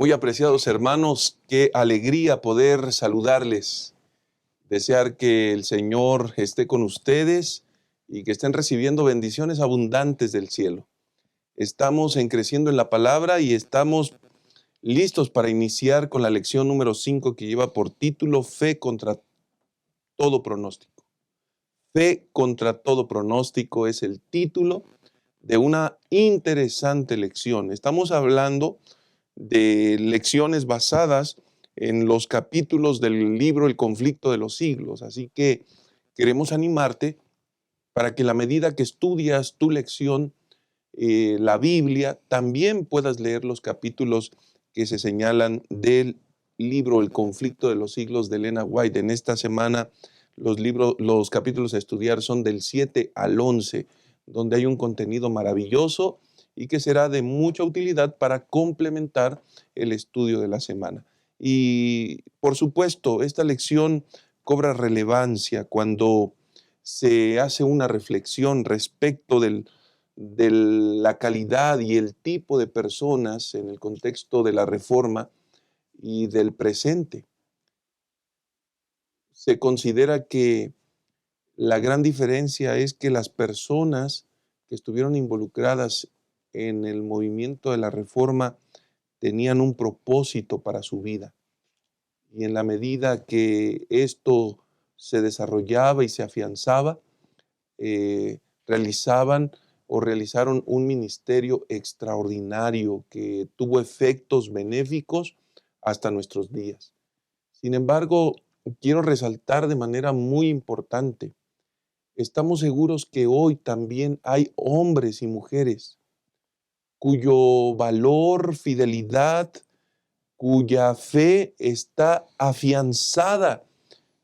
Muy apreciados hermanos, qué alegría poder saludarles. Desear que el Señor esté con ustedes y que estén recibiendo bendiciones abundantes del cielo. Estamos en Creciendo en la Palabra y estamos listos para iniciar con la lección número 5 que lleva por título Fe contra todo pronóstico. Fe contra todo pronóstico es el título de una interesante lección. Estamos hablando de lecciones basadas en los capítulos del libro El conflicto de los siglos. Así que queremos animarte para que a la medida que estudias tu lección, la Biblia, también puedas leer los capítulos que se señalan del libro El conflicto de los siglos de Elena White. En esta semana los capítulos a estudiar son del 7 al 11, donde hay un contenido maravilloso y que será de mucha utilidad para complementar el estudio de la semana. Y por supuesto, esta lección cobra relevancia cuando se hace una reflexión respecto de la calidad y el tipo de personas en el contexto de la Reforma y del presente. Se considera que la gran diferencia es que las personas que estuvieron involucradas en el movimiento de la Reforma tenían un propósito para su vida. Y en la medida que esto se desarrollaba y se afianzaba, realizaron un ministerio extraordinario que tuvo efectos benéficos hasta nuestros días. Sin embargo, quiero resaltar de manera muy importante, estamos seguros que hoy también hay hombres y mujeres cuyo valor, fidelidad, cuya fe está afianzada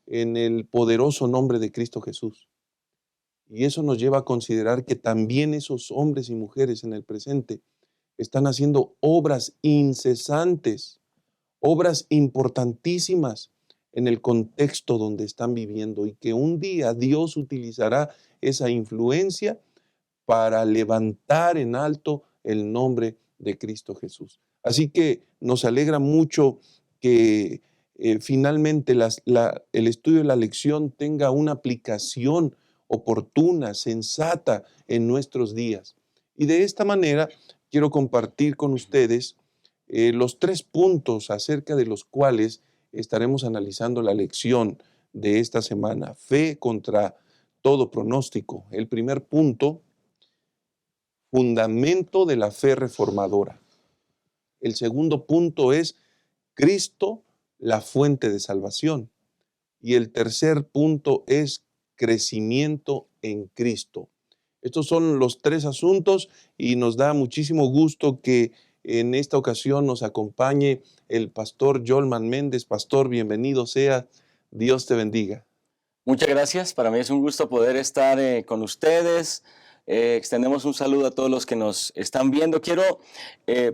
en el poderoso nombre de Cristo Jesús. Y eso nos lleva a considerar que también esos hombres y mujeres en el presente están haciendo obras incesantes, obras importantísimas en el contexto donde están viviendo y que un día Dios utilizará esa influencia para levantar en alto el nombre de Cristo Jesús. Así que nos alegra mucho que finalmente el estudio de la lección tenga una aplicación oportuna, sensata en nuestros días. Y de esta manera quiero compartir con ustedes los 3 puntos acerca de los cuales estaremos analizando la lección de esta semana. Fe contra todo pronóstico. El primer punto, fundamento de la fe reformadora. El segundo punto es Cristo, la fuente de salvación. Y el tercer punto es crecimiento en Cristo. Estos son los 3 asuntos y nos da muchísimo gusto que en esta ocasión nos acompañe el pastor Jolman Méndez. Pastor, bienvenido sea. Dios te bendiga. Muchas gracias. Para mí es un gusto poder estar con ustedes. Extendemos un saludo a todos los que nos están viendo. Quiero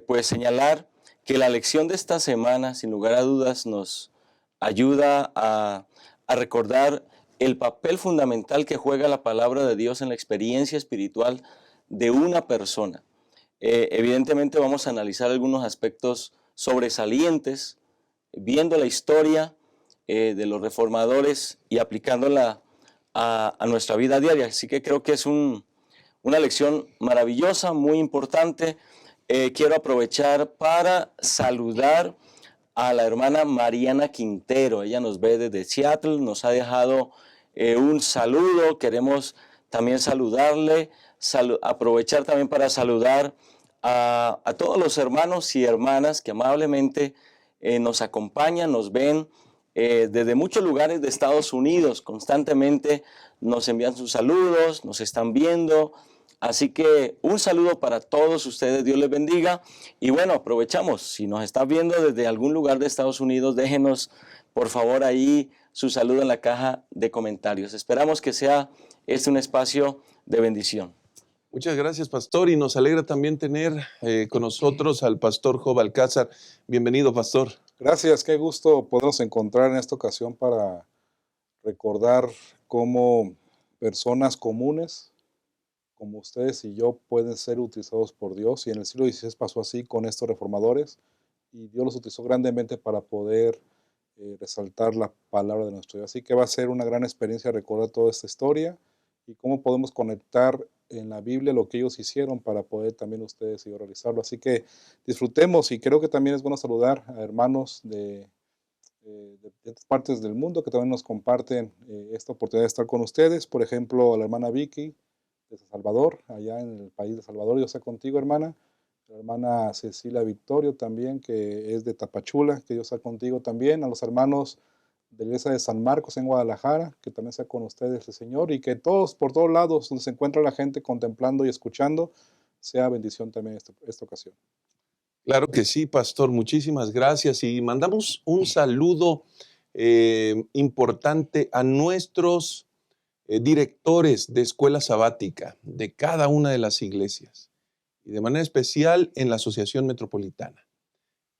pues señalar que la lección de esta semana, sin lugar a dudas, nos ayuda a recordar el papel fundamental que juega la palabra de Dios en la experiencia espiritual de una persona. Evidentemente vamos a analizar algunos aspectos sobresalientes, viendo la historia de los reformadores y aplicándola a nuestra vida diaria. Así que creo que es una lección maravillosa, muy importante. Quiero aprovechar para saludar a la hermana Mariana Quintero. Ella nos ve desde Seattle, nos ha dejado un saludo. Queremos también saludarle, aprovechar también para saludar a todos los hermanos y hermanas que amablemente nos acompañan, nos ven desde muchos lugares de Estados Unidos. Constantemente nos envían sus saludos, nos están viendo. Así que un saludo para todos ustedes, Dios les bendiga. Y bueno, aprovechamos, si nos están viendo desde algún lugar de Estados Unidos, déjenos por favor ahí su saludo en la caja de comentarios. Esperamos que sea un espacio de bendición. Muchas gracias, pastor, y nos alegra también tener con nosotros al pastor Job Alcázar. Bienvenido, pastor. Gracias, qué gusto podernos encontrar en esta ocasión para recordar cómo personas comunes como ustedes y yo pueden ser utilizados por Dios. Y en el siglo XVI pasó así con estos reformadores y Dios los utilizó grandemente para poder resaltar la palabra de nuestro Dios. Así que va a ser una gran experiencia recordar toda esta historia y cómo podemos conectar en la Biblia lo que ellos hicieron para poder también ustedes y yo realizarlo. Así que disfrutemos, y creo que también es bueno saludar a hermanos de otras partes del mundo que también nos comparten esta oportunidad de estar con ustedes. Por ejemplo, a la hermana Vicky de San Salvador, allá en el país de Salvador. Dios sea contigo, hermana. La hermana Cecilia Victorio también, que es de Tapachula, que Dios sea contigo también. A los hermanos de la iglesia de San Marcos en Guadalajara, que también sea con ustedes el Señor, y que todos, por todos lados donde se encuentra la gente contemplando y escuchando, sea bendición también esta ocasión. Claro que sí, pastor, muchísimas gracias y mandamos un saludo importante a nuestros directores de escuela sabática de cada una de las iglesias y de manera especial en la Asociación Metropolitana.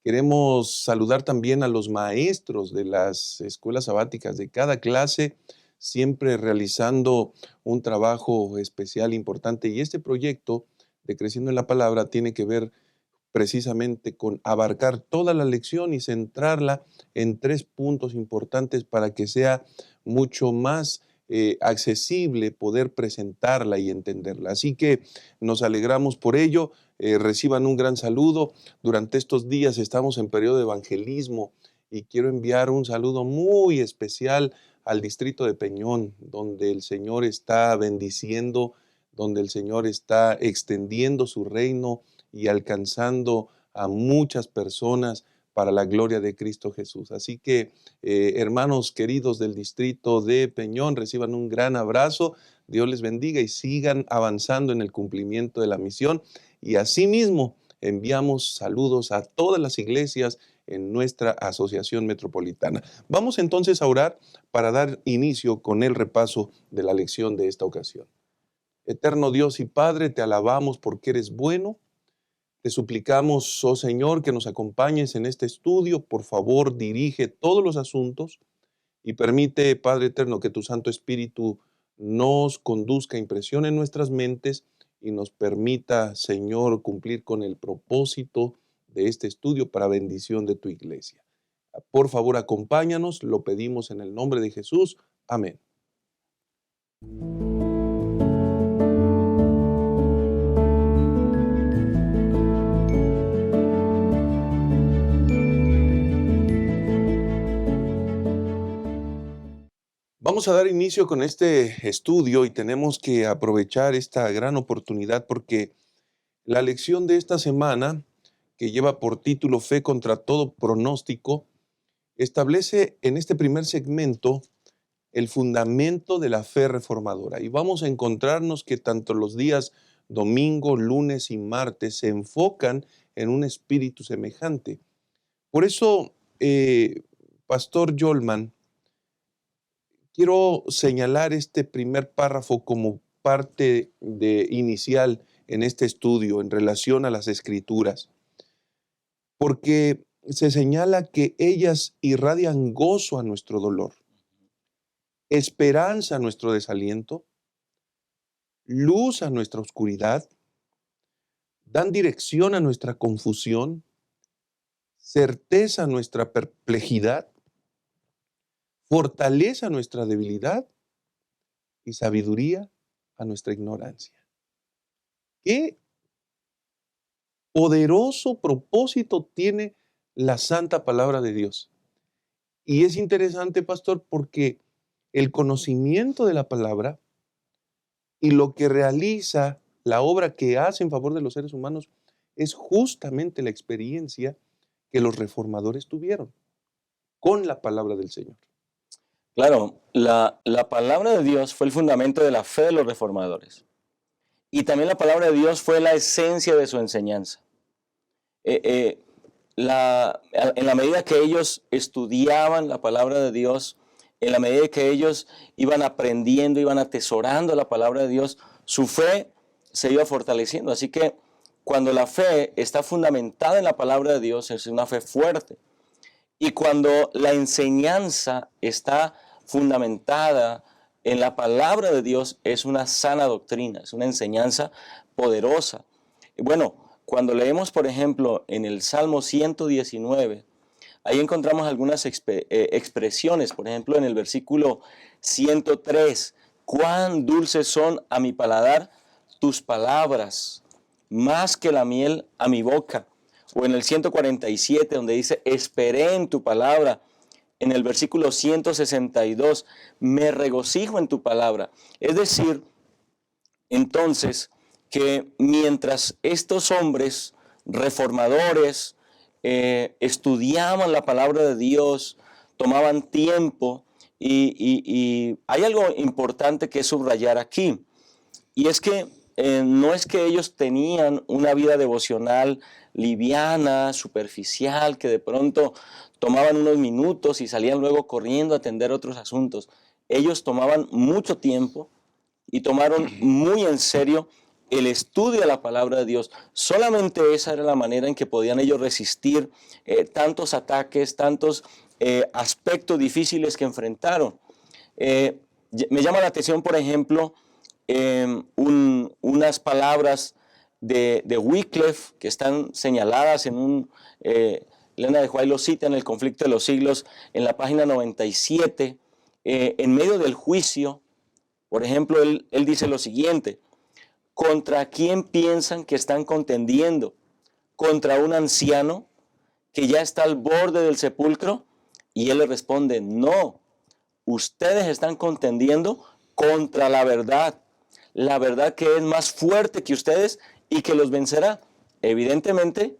Queremos saludar también a los maestros de las escuelas sabáticas de cada clase, siempre realizando un trabajo especial importante, y este proyecto de Creciendo en la Palabra tiene que ver precisamente con abarcar toda la lección y centrarla en 3 puntos importantes para que sea mucho más accesible poder presentarla y entenderla. Así que nos alegramos por ello. Reciban un gran saludo. Durante estos días estamos en periodo de evangelismo y quiero enviar un saludo muy especial al distrito de Peñón, donde el Señor está bendiciendo, donde el Señor está extendiendo su reino y alcanzando a muchas personas para la gloria de Cristo Jesús. Así que, hermanos queridos del distrito de Peñón, reciban un gran abrazo. Dios les bendiga y sigan avanzando en el cumplimiento de la misión. Y asimismo, enviamos saludos a todas las iglesias en nuestra asociación metropolitana. Vamos entonces a orar para dar inicio con el repaso de la lección de esta ocasión. Eterno Dios y Padre, te alabamos porque eres bueno. Te suplicamos, oh Señor, que nos acompañes en este estudio. Por favor, dirige todos los asuntos y permite, Padre eterno, que tu Santo Espíritu nos conduzca, impresione en nuestras mentes y nos permita, Señor, cumplir con el propósito de este estudio para bendición de tu iglesia. Por favor, acompáñanos, lo pedimos en el nombre de Jesús. Amén. Vamos a dar inicio con este estudio y tenemos que aprovechar esta gran oportunidad porque la lección de esta semana, que lleva por título Fe contra todo pronóstico, establece en este primer segmento el fundamento de la fe reformadora. Y vamos a encontrarnos que tanto los días domingo, lunes y martes se enfocan en un espíritu semejante. Por eso, Pastor Yolman, quiero señalar este primer párrafo como parte inicial en este estudio en relación a las Escrituras, porque se señala que ellas irradian gozo a nuestro dolor, esperanza a nuestro desaliento, luz a nuestra oscuridad, dan dirección a nuestra confusión, certeza a nuestra perplejidad, fortaleza a nuestra debilidad y sabiduría a nuestra ignorancia. Qué poderoso propósito tiene la santa palabra de Dios. Y es interesante, pastor, porque el conocimiento de la palabra y lo que realiza, la obra que hace en favor de los seres humanos, es justamente la experiencia que los reformadores tuvieron con la palabra del Señor. Claro, la palabra de Dios fue el fundamento de la fe de los reformadores. Y también la palabra de Dios fue la esencia de su enseñanza. En la medida que ellos estudiaban la palabra de Dios, en la medida que ellos iban aprendiendo, iban atesorando la palabra de Dios, su fe se iba fortaleciendo. Así que cuando la fe está fundamentada en la palabra de Dios, es una fe fuerte. Y cuando la enseñanza está fundamentada en la palabra de Dios, es una sana doctrina, es una enseñanza poderosa. Y bueno, cuando leemos, por ejemplo, en el Salmo 119, ahí encontramos algunas expresiones. Por ejemplo, en el versículo 103, cuán dulces son a mi paladar tus palabras, más que la miel a mi boca. O en el 147, donde dice, esperé en tu palabra. En el versículo 162, me regocijo en tu palabra. Es decir, entonces, que mientras estos hombres reformadores estudiaban la palabra de Dios, tomaban tiempo, y hay algo importante que subrayar aquí, y es que no es que ellos tenían una vida devocional liviana, superficial, que de pronto tomaban unos minutos y salían luego corriendo a atender otros asuntos. Ellos tomaban mucho tiempo y tomaron muy en serio el estudio de la palabra de Dios. Solamente esa era la manera en que podían ellos resistir tantos ataques, tantos aspectos difíciles que enfrentaron. Me llama la atención, por ejemplo, unas palabras de Wycliffe que están señaladas en Elena de White lo cita en El conflicto de los siglos, en la página 97, en medio del juicio. Por ejemplo, él dice lo siguiente: ¿contra quién piensan que están contendiendo? ¿Contra un anciano que ya está al borde del sepulcro? Y él le responde, no, ustedes están contendiendo contra la verdad que es más fuerte que ustedes y que los vencerá. Evidentemente,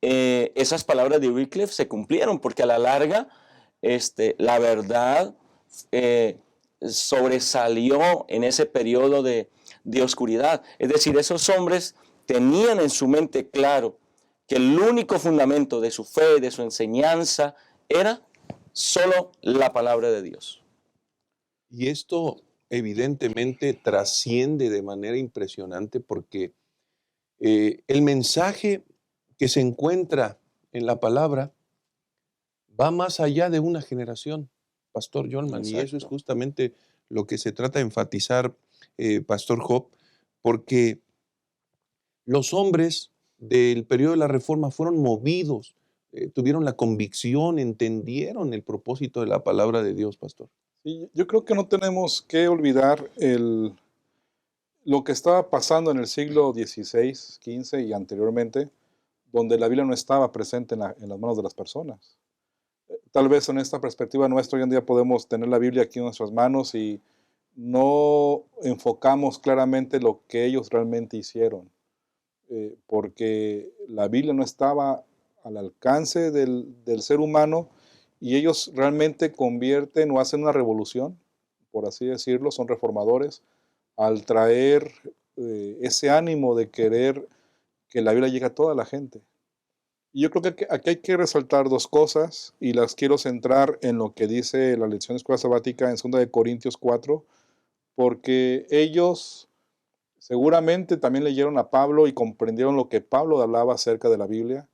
esas palabras de Wycliffe se cumplieron, porque a la larga la verdad sobresalió en ese periodo de oscuridad. Es decir, esos hombres tenían en su mente claro que el único fundamento de su fe, de su enseñanza, era solo la palabra de Dios. Y esto evidentemente trasciende de manera impresionante, porque el mensaje que se encuentra en la palabra va más allá de una generación, Pastor Jolman, y eso es justamente lo que se trata de enfatizar, Pastor Job, porque los hombres del periodo de la Reforma fueron movidos, tuvieron la convicción, entendieron el propósito de la palabra de Dios, Pastor. Sí, yo creo que no tenemos que olvidar lo que estaba pasando en el siglo XVI, XV y anteriormente, donde la Biblia no estaba presente en las manos de las personas. Tal vez en esta perspectiva nuestra hoy en día podemos tener la Biblia aquí en nuestras manos y no enfocamos claramente lo que ellos realmente hicieron, porque la Biblia no estaba al alcance del ser humano, y ellos realmente convierten o hacen una revolución, por así decirlo, son reformadores, al traer ese ánimo de querer que la Biblia llegue a toda la gente. Y yo creo que aquí hay que resaltar dos cosas, y las quiero centrar en lo que dice la lección de escuela sabática en 2 de Corintios 4, porque ellos seguramente también leyeron a Pablo y comprendieron lo que Pablo hablaba acerca de la Biblia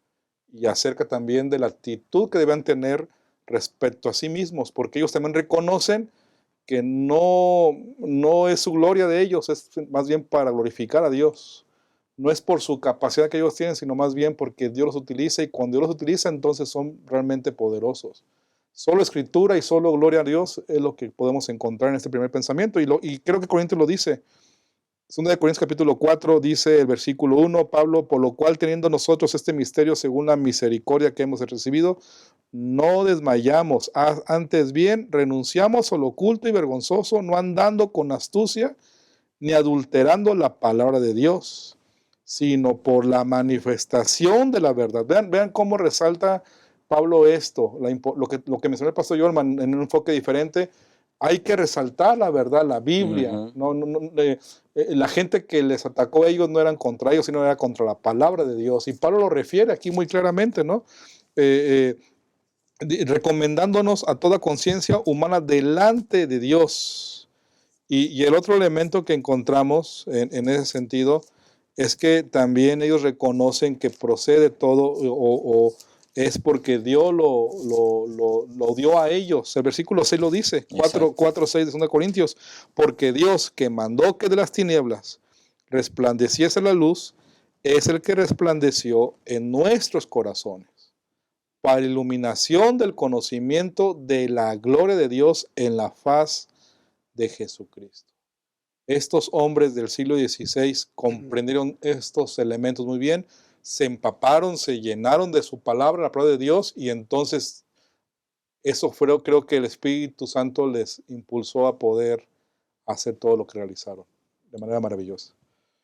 y acerca también de la actitud que deben tener respecto a sí mismos, porque ellos también reconocen que no es su gloria de ellos, es más bien para glorificar a Dios. No es por su capacidad que ellos tienen, sino más bien porque Dios los utiliza, y cuando Dios los utiliza, entonces son realmente poderosos. Solo escritura y solo gloria a Dios es lo que podemos encontrar en este primer pensamiento, y creo que Corintios lo dice. 2 de Corintios capítulo 4 dice el versículo 1, Pablo, por lo cual teniendo nosotros este misterio según la misericordia que hemos recibido, no desmayamos, antes bien renunciamos a lo oculto y vergonzoso, no andando con astucia ni adulterando la palabra de Dios, sino por la manifestación de la verdad. Vean cómo resalta Pablo esto, lo que mencionó el pastor Jorman en un enfoque diferente. Hay que resaltar la verdad, la Biblia. La gente que les atacó a ellos no eran contra ellos, sino era contra la palabra de Dios. Y Pablo lo refiere aquí muy claramente, ¿no? Recomendándonos a toda conciencia humana delante de Dios. Y el otro elemento que encontramos en ese sentido es que también ellos reconocen que procede todo o es porque Dios lo dio a ellos. El versículo 6 lo dice, 4:6 de 2 Corintios, porque Dios, que mandó que de las tinieblas resplandeciese la luz, es el que resplandeció en nuestros corazones para iluminación del conocimiento de la gloria de Dios en la faz de Jesucristo. Estos hombres del siglo XVI comprendieron estos elementos muy bien, se empaparon, se llenaron de su palabra, la palabra de Dios, y entonces eso fue, creo que el Espíritu Santo les impulsó a poder hacer todo lo que realizaron de manera maravillosa.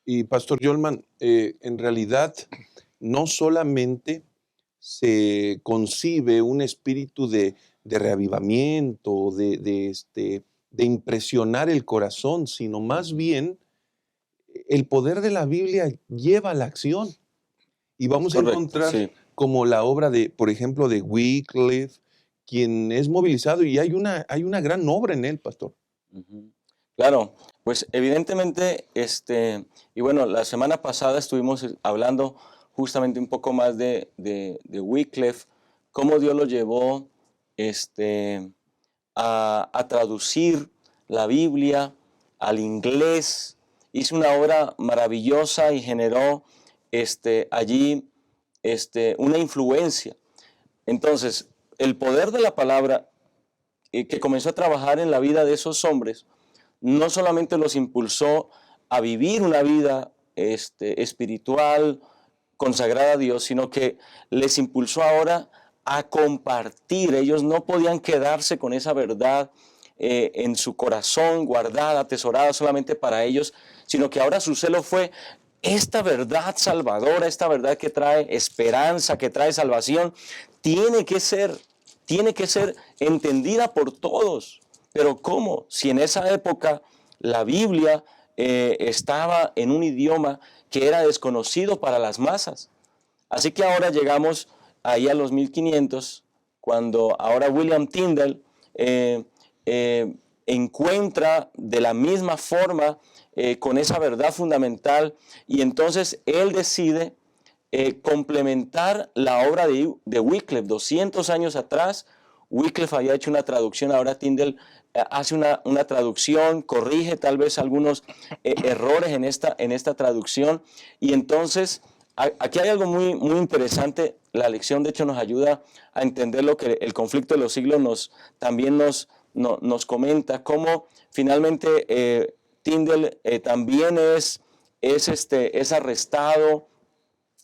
Y Pastor Yolman, en realidad no solamente se concibe un espíritu de reavivamiento, de impresionar el corazón, sino más bien el poder de la Biblia lleva a la acción. Y vamos a Correcto, encontrar sí. como la obra de, por ejemplo, de Wycliffe, quien es movilizado, y hay una gran obra en él, pastor. Ujú. Claro, pues evidentemente, y bueno, la semana pasada estuvimos hablando justamente un poco más de Wycliffe, cómo Dios lo llevó a traducir la Biblia al inglés. Hizo una obra maravillosa y generó allí una influencia. Entonces, el poder de la palabra que comenzó a trabajar en la vida de esos hombres, no solamente los impulsó a vivir una vida espiritual, consagrada a Dios, sino que les impulsó ahora a compartir. Ellos no podían quedarse con esa verdad en su corazón, guardada, atesorada solamente para ellos, sino que ahora su celo fue esta verdad salvadora, esta verdad que trae esperanza, que trae salvación, tiene que ser entendida por todos. Pero ¿cómo? Si en esa época la Biblia estaba en un idioma que era desconocido para las masas. Así que ahora llegamos ahí a los 1500, cuando ahora William Tyndale encuentra de la misma forma con esa verdad fundamental, y entonces él decide complementar la obra de Wycliffe. 200 años atrás, Wycliffe había hecho una traducción, ahora Tyndale hace una traducción, corrige tal vez algunos errores en esta traducción, y entonces aquí hay algo muy, muy interesante. La lección de hecho nos ayuda a entender lo que el conflicto de los siglos también nos comenta, cómo finalmente Tyndale también es arrestado.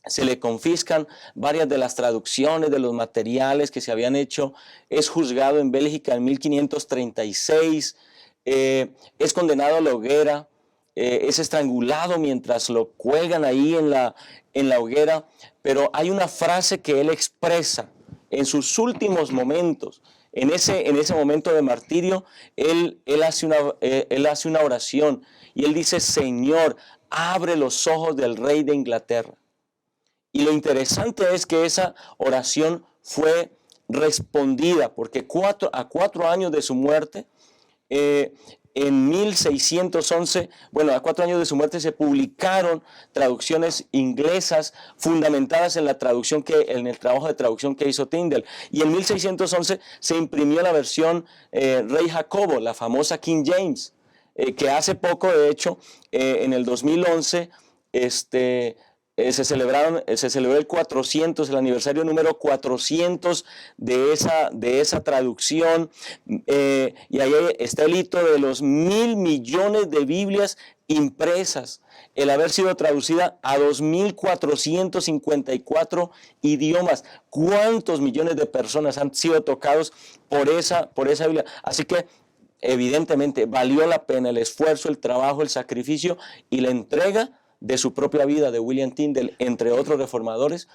Se le confiscan varias de las traducciones de los materiales que se habían hecho, es juzgado en Bélgica en 1536, es condenado a la hoguera, es estrangulado mientras lo cuelgan ahí en la hoguera, pero hay una frase que él expresa en sus últimos momentos. En ese momento de martirio, él hace una oración y él dice: Señor, abre los ojos del rey de Inglaterra. Y lo interesante es que esa oración fue respondida, porque a 4 años de su muerte, en 1611, bueno, a 4 años de su muerte se publicaron traducciones inglesas fundamentadas en en el trabajo de traducción que hizo Tyndale. Y en 1611 se imprimió la versión Rey Jacobo, la famosa King James, que hace poco, de hecho, en el 2011, se celebró el aniversario número 400 de esa traducción, y ahí está el hito de los 1.000 millones de Biblias impresas, el haber sido traducida a 2.454 idiomas. ¿Cuántos millones de personas han sido tocados por esa Biblia? Así que evidentemente valió la pena el esfuerzo, el trabajo, el sacrificio y la entrega de su propia vida de William Tyndale, entre otros reformadores,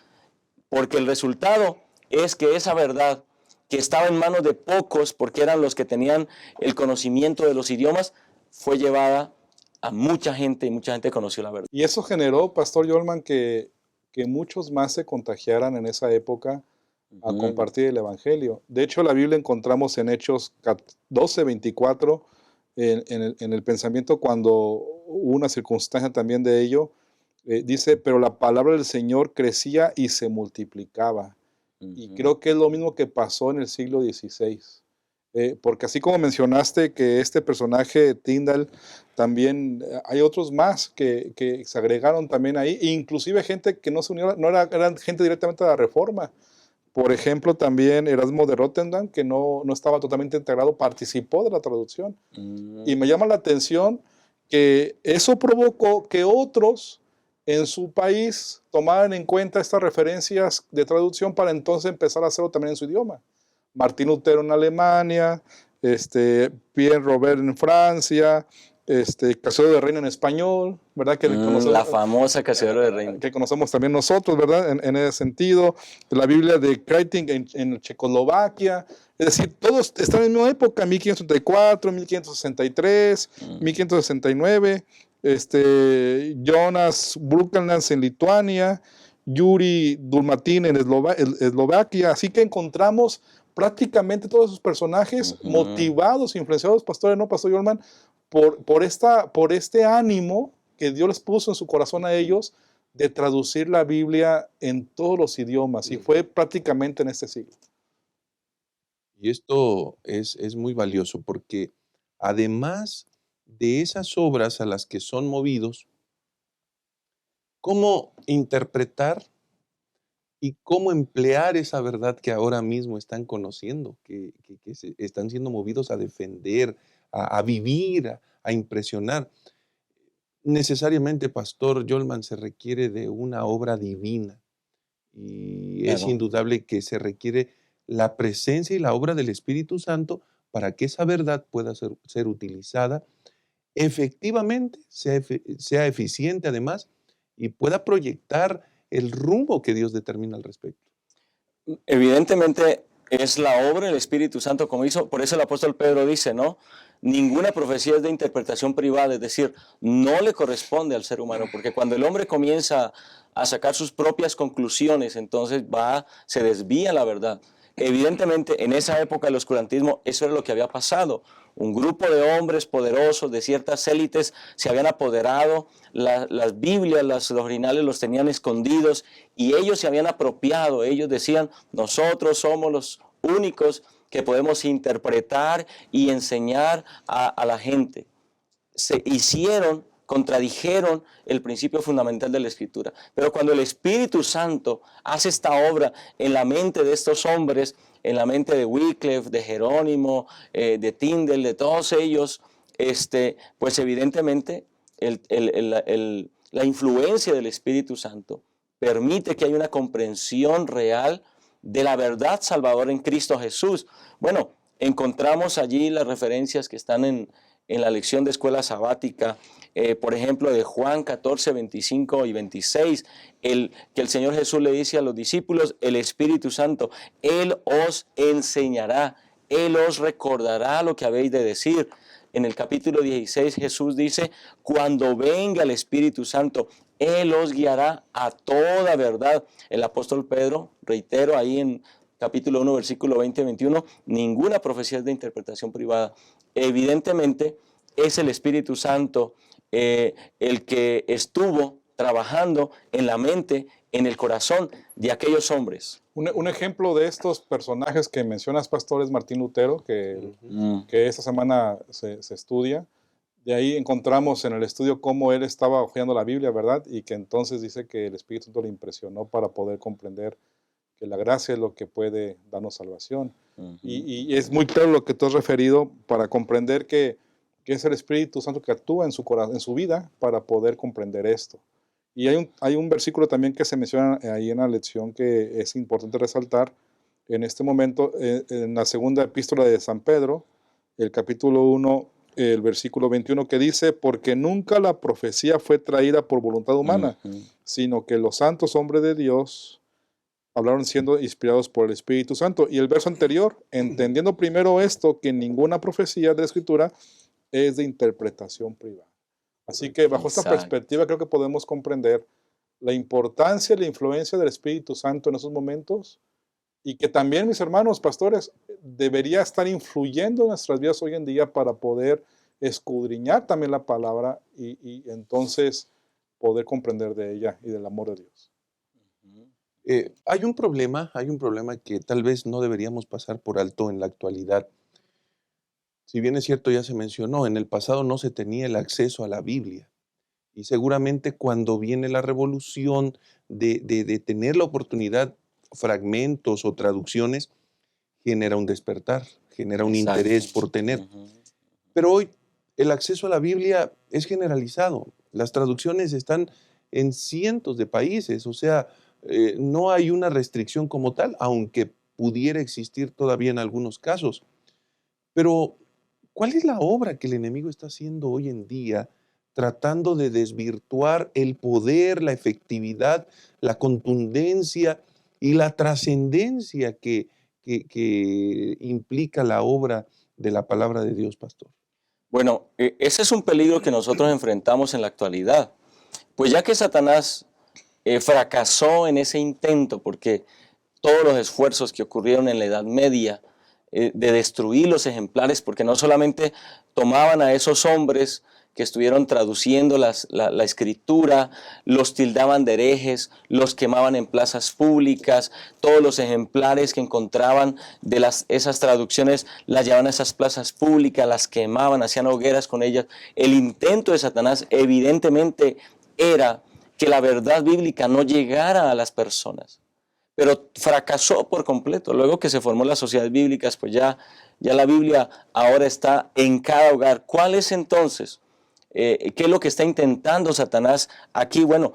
porque el resultado es que esa verdad que estaba en manos de pocos, porque eran los que tenían el conocimiento de los idiomas, fue llevada a mucha gente y mucha gente conoció la verdad. Y eso generó, Pastor Yolman, que muchos más se contagiaran en esa época a compartir el Evangelio. De hecho, la Biblia encontramos en Hechos 12:24, en el pensamiento, cuando hubo una circunstancia también de ello, dice: pero la palabra del Señor crecía y se multiplicaba. Y creo que es lo mismo que pasó en el siglo XVI. Porque así como mencionaste que este personaje Tyndall, también hay otros más que se agregaron también ahí, inclusive gente que no se unió, eran gente directamente de la Reforma. Por ejemplo, también Erasmo de Rotterdam, que no estaba totalmente integrado, participó de la traducción. Y me llama la atención que eso provocó que otros en su país tomaran en cuenta estas referencias de traducción para entonces empezar a hacerlo también en su idioma. Martín Lutero en Alemania, Pierre Robert en Francia, Casero de Reina en español, ¿verdad? La famosa Casidro de Reina. Que conocemos también nosotros, ¿verdad? En ese sentido, la Biblia de Kriting en Checoslovaquia, es decir, todos están en la misma época, 1534, 1563, 1569, Jonas Brukelnans en Lituania, Yuri Dulmatin en Eslovaquia, así que encontramos prácticamente todos esos personajes motivados, influenciados, pastores, ¿no, Pastor Yolman? Por este ánimo que Dios les puso en su corazón a ellos de traducir la Biblia en todos los idiomas, y fue prácticamente en este siglo. Y esto es muy valioso porque además de esas obras a las que son movidos, ¿cómo interpretar y cómo emplear esa verdad que ahora mismo están conociendo, que están siendo movidos a defender, a vivir, a impresionar? Necesariamente, Pastor Yolman, se requiere de una obra divina y es Claro. indudable que se requiere la presencia y la obra del Espíritu Santo para que esa verdad pueda ser utilizada efectivamente, sea eficiente además y pueda proyectar el rumbo que Dios determina al respecto. Evidentemente es la obra del Espíritu Santo como hizo, por eso el apóstol Pedro dice, ¿no? Ninguna profecía es de interpretación privada, es decir, no le corresponde al ser humano, porque cuando el hombre comienza a sacar sus propias conclusiones, entonces se desvía la verdad. Evidentemente, en esa época del oscurantismo, eso era lo que había pasado. Un grupo de hombres poderosos de ciertas élites se habían apoderado, las Biblias, las originales los tenían escondidos y ellos se habían apropiado. Ellos decían, nosotros somos los únicos que podemos interpretar y enseñar a la gente. Contradijeron el principio fundamental de la Escritura. Pero cuando el Espíritu Santo hace esta obra en la mente de estos hombres, en la mente de Wycliffe, de Jerónimo, de Tyndale, de todos ellos, pues evidentemente la influencia del Espíritu Santo permite que haya una comprensión real de la verdad salvadora en Cristo Jesús. Bueno, encontramos allí las referencias que están en la lección de escuela sabática, por ejemplo, de Juan 14, 25 y 26, que el Señor Jesús le dice a los discípulos, el Espíritu Santo, Él os enseñará, Él os recordará lo que habéis de decir. En el capítulo 16 Jesús dice, cuando venga el Espíritu Santo, Él os guiará a toda verdad. El apóstol Pedro, reitero ahí en capítulo 1, versículo 20-21, ninguna profecía es de interpretación privada. Evidentemente es el Espíritu Santo el que estuvo trabajando en la mente, en el corazón de aquellos hombres. Un ejemplo de estos personajes que mencionas, pastor, es Martín Lutero, que esta semana se estudia. De ahí encontramos en el estudio cómo él estaba hojeando la Biblia, ¿verdad? Y que entonces dice que el Espíritu Santo le impresionó para poder comprender que la gracia es lo que puede darnos salvación. Y es muy claro lo que tú has referido para comprender que es el Espíritu Santo que actúa en su vida para poder comprender esto. Y hay un versículo también que se menciona ahí en la lección que es importante resaltar en este momento, en la segunda epístola de San Pedro, el capítulo 1, el versículo 21, que dice, porque nunca la profecía fue traída por voluntad humana, sino que los santos hombres de Dios hablaron siendo inspirados por el Espíritu Santo. Y el verso anterior, entendiendo primero esto, que ninguna profecía de la Escritura es de interpretación privada. Así que bajo esta perspectiva creo que podemos comprender la importancia y la influencia del Espíritu Santo en esos momentos, y que también, mis hermanos pastores, debería estar influyendo en nuestras vidas hoy en día para poder escudriñar también la palabra y entonces poder comprender de ella y del amor de Dios. Hay un problema que tal vez no deberíamos pasar por alto en la actualidad, Si bien es cierto, ya se mencionó, en el pasado no se tenía el acceso a la Biblia. Y seguramente cuando viene la revolución de tener la oportunidad, fragmentos o traducciones, genera un despertar, genera un interés Exacto. por tener. Ujú. Pero hoy el acceso a la Biblia es generalizado. Las traducciones están en cientos de países, o sea, no hay una restricción como tal, aunque pudiera existir todavía en algunos casos. Pero, ¿cuál es la obra que el enemigo está haciendo hoy en día tratando de desvirtuar el poder, la efectividad, la contundencia y la trascendencia que implica la obra de la palabra de Dios, pastor? Bueno, ese es un peligro que nosotros enfrentamos en la actualidad. Pues ya que Satanás fracasó en ese intento, porque todos los esfuerzos que ocurrieron en la Edad Media de destruir los ejemplares, porque no solamente tomaban a esos hombres que estuvieron traduciendo la escritura, los tildaban de herejes, los quemaban en plazas públicas, todos los ejemplares que encontraban de esas traducciones las llevaban a esas plazas públicas, las quemaban, hacían hogueras con ellas. El intento de Satanás evidentemente era que la verdad bíblica no llegara a las personas, pero fracasó por completo. Luego que se formó las sociedades bíblicas, pues ya la Biblia ahora está en cada hogar. ¿Cuál es entonces? ¿Qué es lo que está intentando Satanás aquí? Bueno,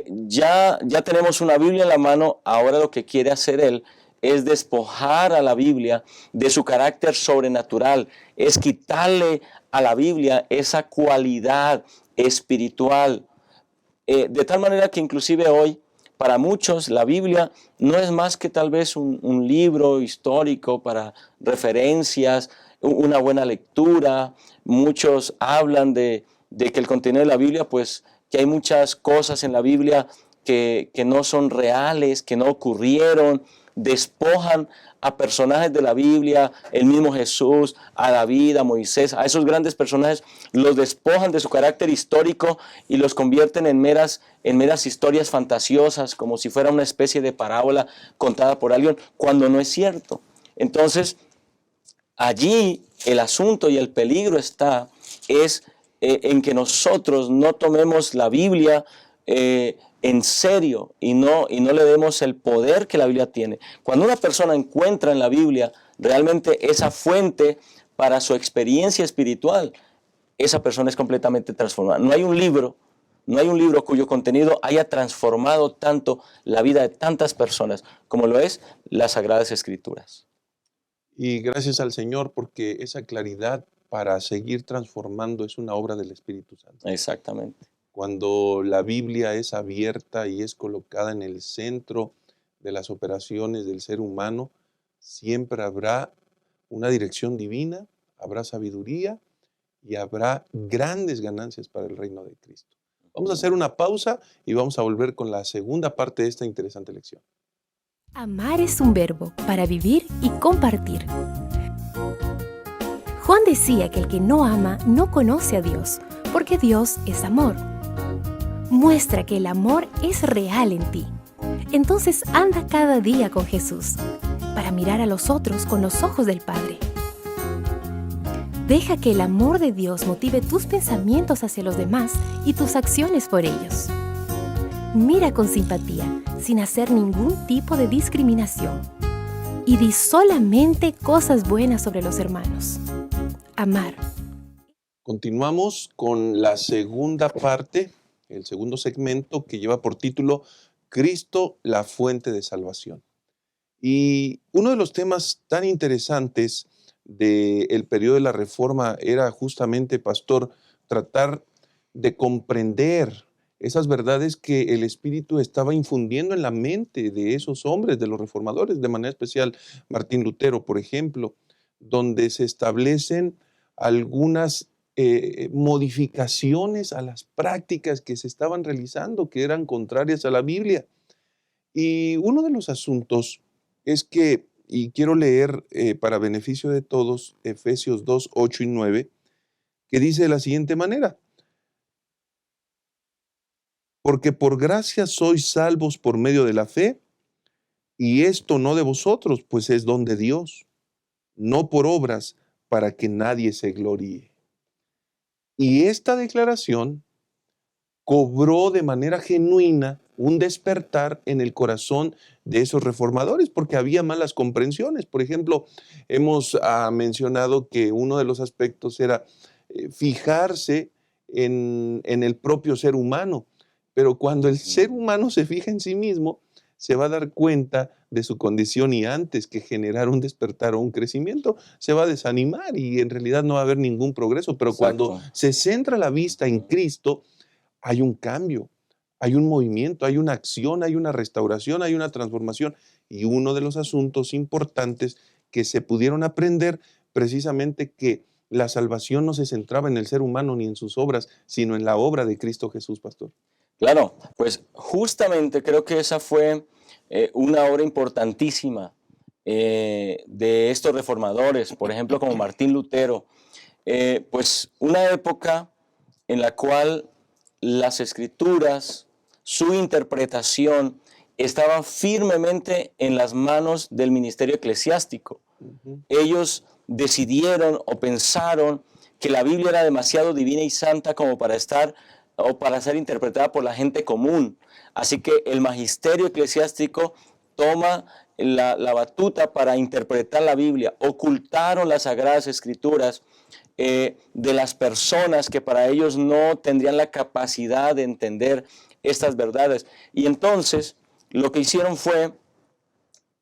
ya tenemos una Biblia en la mano, ahora lo que quiere hacer él es despojar a la Biblia de su carácter sobrenatural, es quitarle a la Biblia esa cualidad espiritual. De tal manera que inclusive hoy, para muchos, la Biblia no es más que tal vez un libro histórico para referencias, una buena lectura. Muchos hablan de que el contenido de la Biblia, pues que hay muchas cosas en la Biblia que no son reales, que no ocurrieron, despojan a personajes de la Biblia, el mismo Jesús, a David, a Moisés, a esos grandes personajes, los despojan de su carácter histórico y los convierten en meras historias fantasiosas, como si fuera una especie de parábola contada por alguien, cuando no es cierto. Entonces, allí el asunto y el peligro está en que nosotros no tomemos la Biblia en serio y no le demos el poder que la Biblia tiene. Cuando una persona encuentra en la Biblia realmente esa fuente para su experiencia espiritual, esa persona es completamente transformada. No hay un libro cuyo contenido haya transformado tanto la vida de tantas personas como lo es las Sagradas Escrituras. Y gracias al Señor porque esa claridad para seguir transformando es una obra del Espíritu Santo. Exactamente. Cuando la Biblia es abierta y es colocada en el centro de las operaciones del ser humano, siempre habrá una dirección divina, habrá sabiduría y habrá grandes ganancias para el reino de Cristo. Vamos a hacer una pausa y vamos a volver con la segunda parte de esta interesante lección. Amar es un verbo para vivir y compartir. Juan decía que el que no ama no conoce a Dios, porque Dios es amor. Muestra que el amor es real en ti. Entonces anda cada día con Jesús, para mirar a los otros con los ojos del Padre. Deja que el amor de Dios motive tus pensamientos hacia los demás y tus acciones por ellos. Mira con simpatía, sin hacer ningún tipo de discriminación. Y di solamente cosas buenas sobre los hermanos. Amar. Continuamos con la segunda parte, el segundo segmento que lleva por título Cristo, la fuente de salvación. Y uno de los temas tan interesantes del periodo de la Reforma era justamente, pastor, tratar de comprender esas verdades que el Espíritu estaba infundiendo en la mente de esos hombres, de los reformadores, de manera especial Martín Lutero, por ejemplo, donde se establecen algunas modificaciones a las prácticas que se estaban realizando, que eran contrarias a la Biblia. Y uno de los asuntos es que, y quiero leer para beneficio de todos, Efesios 2, 8 y 9, que dice de la siguiente manera: porque por gracia sois salvos por medio de la fe, y esto no de vosotros, pues es don de Dios, no por obras, para que nadie se gloríe. Y esta declaración cobró de manera genuina un despertar en el corazón de esos reformadores, porque había malas comprensiones. Por ejemplo, hemos mencionado que uno de los aspectos era fijarse en el propio ser humano, pero cuando el ser humano se fija en sí mismo, se va a dar cuenta de su condición y antes que generar un despertar o un crecimiento, se va a desanimar y en realidad no va a haber ningún progreso. Pero cuando Exacto. se centra la vista en Cristo, hay un cambio, hay un movimiento, hay una acción, hay una restauración, hay una transformación. Y uno de los asuntos importantes que se pudieron aprender precisamente que la salvación no se centraba en el ser humano ni en sus obras, sino en la obra de Cristo Jesús, pastor. Claro, pues justamente creo que esa fue una obra importantísima de estos reformadores, por ejemplo, como Martín Lutero. Pues una época en la cual las escrituras, su interpretación, estaban firmemente en las manos del ministerio eclesiástico. Ellos decidieron o pensaron que la Biblia era demasiado divina y santa como para estar o para ser interpretada por la gente común. Así que el magisterio eclesiástico toma la batuta para interpretar la Biblia. Ocultaron las sagradas escrituras de las personas que para ellos no tendrían la capacidad de entender estas verdades. Y entonces lo que hicieron fue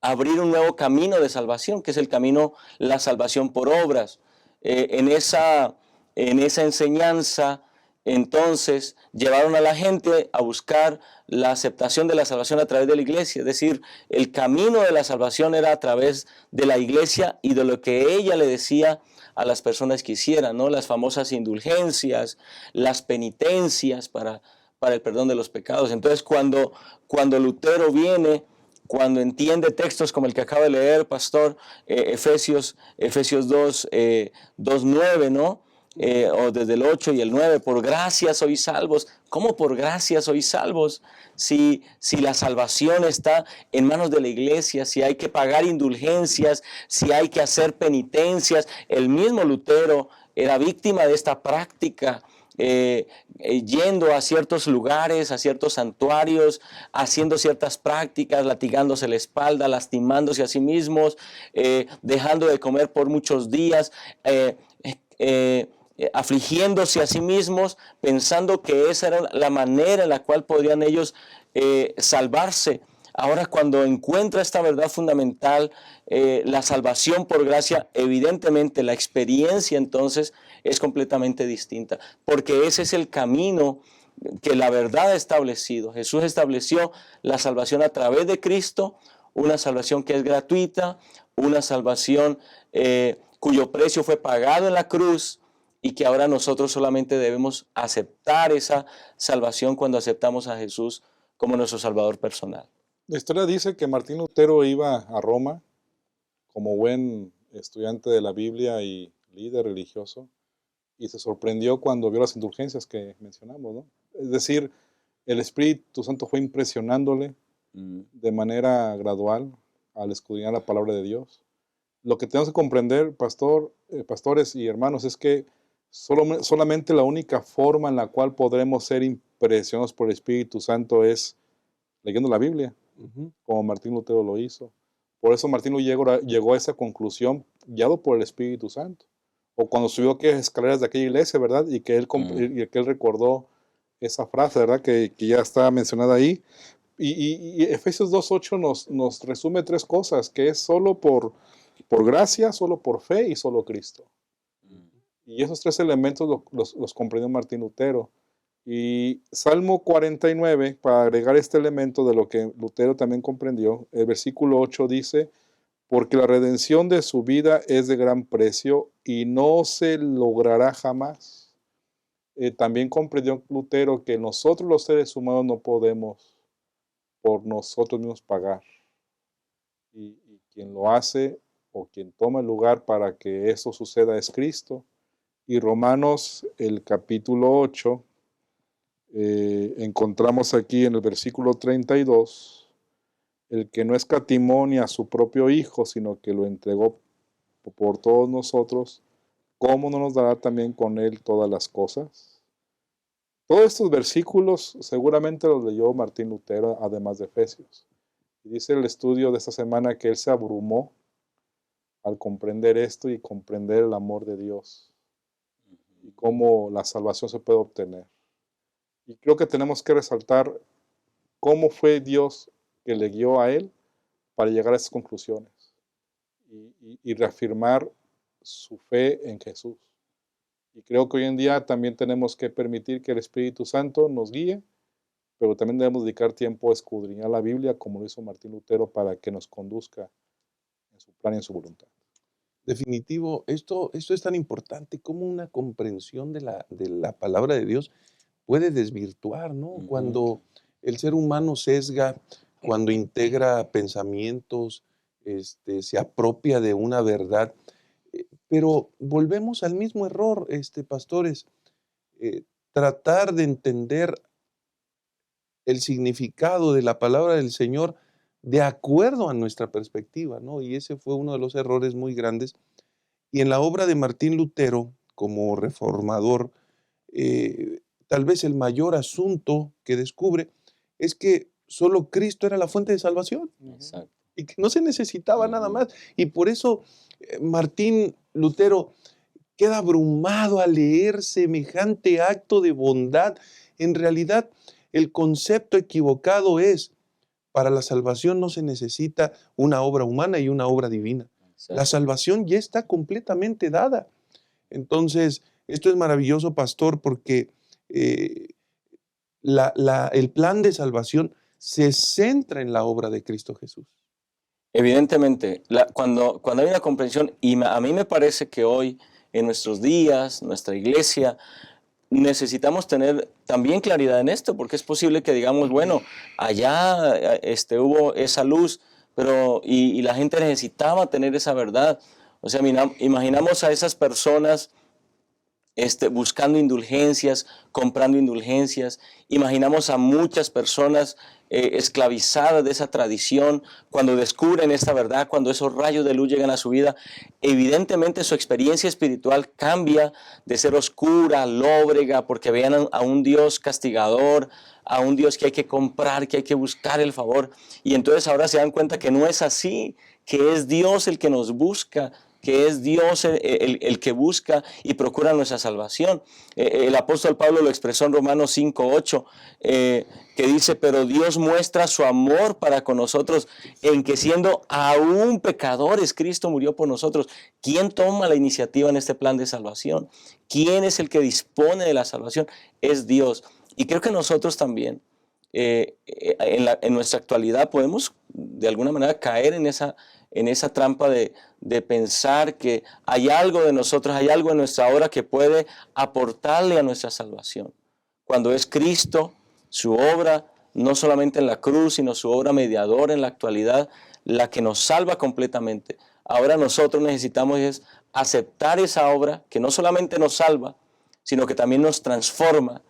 abrir un nuevo camino de salvación, que es el camino, la salvación por obras. En esa enseñanza, entonces, llevaron a la gente a buscar la aceptación de la salvación a través de la iglesia. Es decir, el camino de la salvación era a través de la iglesia y de lo que ella le decía a las personas que hicieran, ¿no? Las famosas indulgencias, las penitencias para el perdón de los pecados. Entonces, cuando Lutero viene, cuando entiende textos como el que acaba de leer, pastor, Efesios 2, 2:9, ¿no? O desde el 8 y el 9, por gracia sois salvos. ¿Cómo por gracia sois salvos? Si la salvación está en manos de la iglesia, si hay que pagar indulgencias, si hay que hacer penitencias. El mismo Lutero era víctima de esta práctica, yendo a ciertos lugares, a ciertos santuarios, haciendo ciertas prácticas, latigándose la espalda, lastimándose a sí mismos, dejando de comer por muchos días, afligiéndose a sí mismos, pensando que esa era la manera en la cual podrían ellos salvarse. Ahora, cuando encuentra esta verdad fundamental, la salvación por gracia, evidentemente la experiencia entonces es completamente distinta, porque ese es el camino que la verdad ha establecido. Jesús estableció la salvación a través de Cristo, una salvación que es gratuita, una salvación cuyo precio fue pagado en la cruz, y que ahora nosotros solamente debemos aceptar esa salvación cuando aceptamos a Jesús como nuestro Salvador personal. La historia dice que Martín Lutero iba a Roma como buen estudiante de la Biblia y líder religioso y se sorprendió cuando vio las indulgencias que mencionamos, ¿no? Es decir, el Espíritu Santo fue impresionándole de manera gradual al escudriñar la palabra de Dios. Lo que tenemos que comprender, pastores y hermanos, es que solamente la única forma en la cual podremos ser impresionados por el Espíritu Santo es leyendo la Biblia, como Martín Lutero lo hizo. Por eso Martín Lutero llegó a esa conclusión guiado por el Espíritu Santo. O cuando subió aquellas escaleras de aquella iglesia, ¿verdad? Y que él recordó esa frase, ¿verdad? Que ya está mencionada ahí. Y Efesios 2:8 nos resume tres cosas, que es solo por gracia, solo por fe y solo Cristo. Y esos tres elementos los comprendió Martín Lutero. Y Salmo 49, para agregar este elemento de lo que Lutero también comprendió, el versículo 8 dice, porque la redención de su vida es de gran precio y no se logrará jamás. También comprendió Lutero que nosotros los seres humanos no podemos por nosotros mismos pagar. Y quien lo hace o quien toma el lugar para que esto suceda es Cristo. Y Romanos, el capítulo 8, encontramos aquí en el versículo 32, el que no escatimó ni a su propio Hijo, sino que lo entregó por todos nosotros, ¿cómo no nos dará también con Él todas las cosas? Todos estos versículos seguramente los leyó Martín Lutero, además de Efesios. Y dice el estudio de esta semana que él se abrumó al comprender esto y comprender el amor de Dios y cómo la salvación se puede obtener. Y creo que tenemos que resaltar cómo fue Dios que le guió a él para llegar a esas conclusiones y reafirmar su fe en Jesús. Y creo que hoy en día también tenemos que permitir que el Espíritu Santo nos guíe, pero también debemos dedicar tiempo a escudriñar la Biblia, como lo hizo Martín Lutero, para que nos conduzca en su plan y en su voluntad. Definitivo, esto es tan importante como una comprensión de la palabra de Dios puede desvirtuar, ¿no? Cuando el ser humano sesga, cuando integra pensamientos, se apropia de una verdad. Pero volvemos al mismo error, pastores, tratar de entender el significado de la palabra del Señor de acuerdo a nuestra perspectiva, ¿no? Y ese fue uno de los errores muy grandes. Y en la obra de Martín Lutero, como reformador, tal vez el mayor asunto que descubre es que solo Cristo era la fuente de salvación. Exacto. Y que no se necesitaba nada más. Y por eso Martín Lutero queda abrumado al leer semejante acto de bondad. En realidad, el concepto equivocado es, para la salvación no se necesita una obra humana y una obra divina. La salvación ya está completamente dada. Entonces, esto es maravilloso, pastor, porque el plan de salvación se centra en la obra de Cristo Jesús. Evidentemente, cuando hay una comprensión, y a mí me parece que hoy, en nuestros días, nuestra iglesia, necesitamos tener también claridad en esto, porque es posible que digamos, bueno, allá hubo esa luz, pero y la gente necesitaba tener esa verdad. O sea, imaginamos a esas personas buscando indulgencias, comprando indulgencias. Imaginamos a muchas personas esclavizadas de esa tradición. Cuando descubren esta verdad, cuando esos rayos de luz llegan a su vida, evidentemente su experiencia espiritual cambia de ser oscura, lóbrega, porque vean a un Dios castigador, a un Dios que hay que comprar, que hay que buscar el favor. Y entonces ahora se dan cuenta que no es así, que es Dios el que nos busca, que es Dios el que busca y procura nuestra salvación. El apóstol Pablo lo expresó en Romanos 5:8, que dice, pero Dios muestra su amor para con nosotros en que siendo aún pecadores, Cristo murió por nosotros. ¿Quién toma la iniciativa en este plan de salvación? ¿Quién es el que dispone de la salvación? Es Dios. Y creo que nosotros también, en nuestra actualidad, podemos de alguna manera caer en esa trampa de pensar que hay algo de nosotros, hay algo en nuestra obra que puede aportarle a nuestra salvación. Cuando es Cristo, su obra, no solamente en la cruz, sino su obra mediadora en la actualidad, la que nos salva completamente. Ahora nosotros necesitamos es aceptar esa obra que no solamente nos salva, sino que también nos transforma,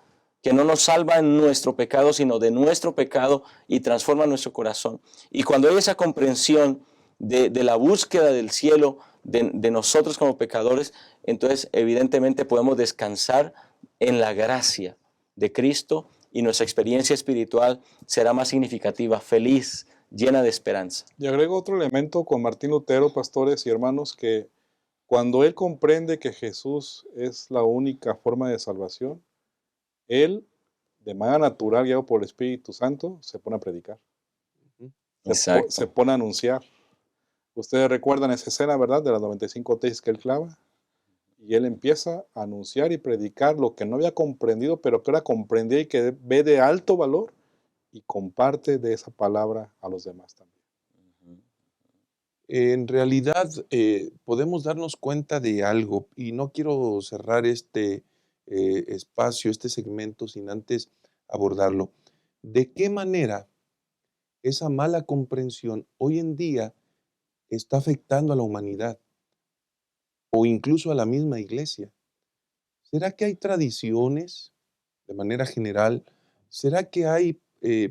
que no nos salva en nuestro pecado, sino de nuestro pecado y transforma nuestro corazón. Y cuando hay esa comprensión de la búsqueda del cielo, de nosotros como pecadores, entonces evidentemente podemos descansar en la gracia de Cristo y nuestra experiencia espiritual será más significativa, feliz, llena de esperanza. Y agrego otro elemento con Martín Lutero, pastores y hermanos, que cuando él comprende que Jesús es la única forma de salvación, él, de manera natural, guiado por el Espíritu Santo, se pone a predicar. Se pone a anunciar. Ustedes recuerdan esa escena, ¿verdad? De las 95 tesis que él clava. Y él empieza a anunciar y predicar lo que no había comprendido, pero que ahora comprendía y que ve de alto valor y comparte de esa palabra a los demás también. En realidad, podemos darnos cuenta de algo, y no quiero cerrar este espacio, este segmento, sin antes abordarlo. ¿De qué manera esa mala comprensión hoy en día está afectando a la humanidad o incluso a la misma iglesia? ¿Será que hay tradiciones de manera general? ¿Será que hay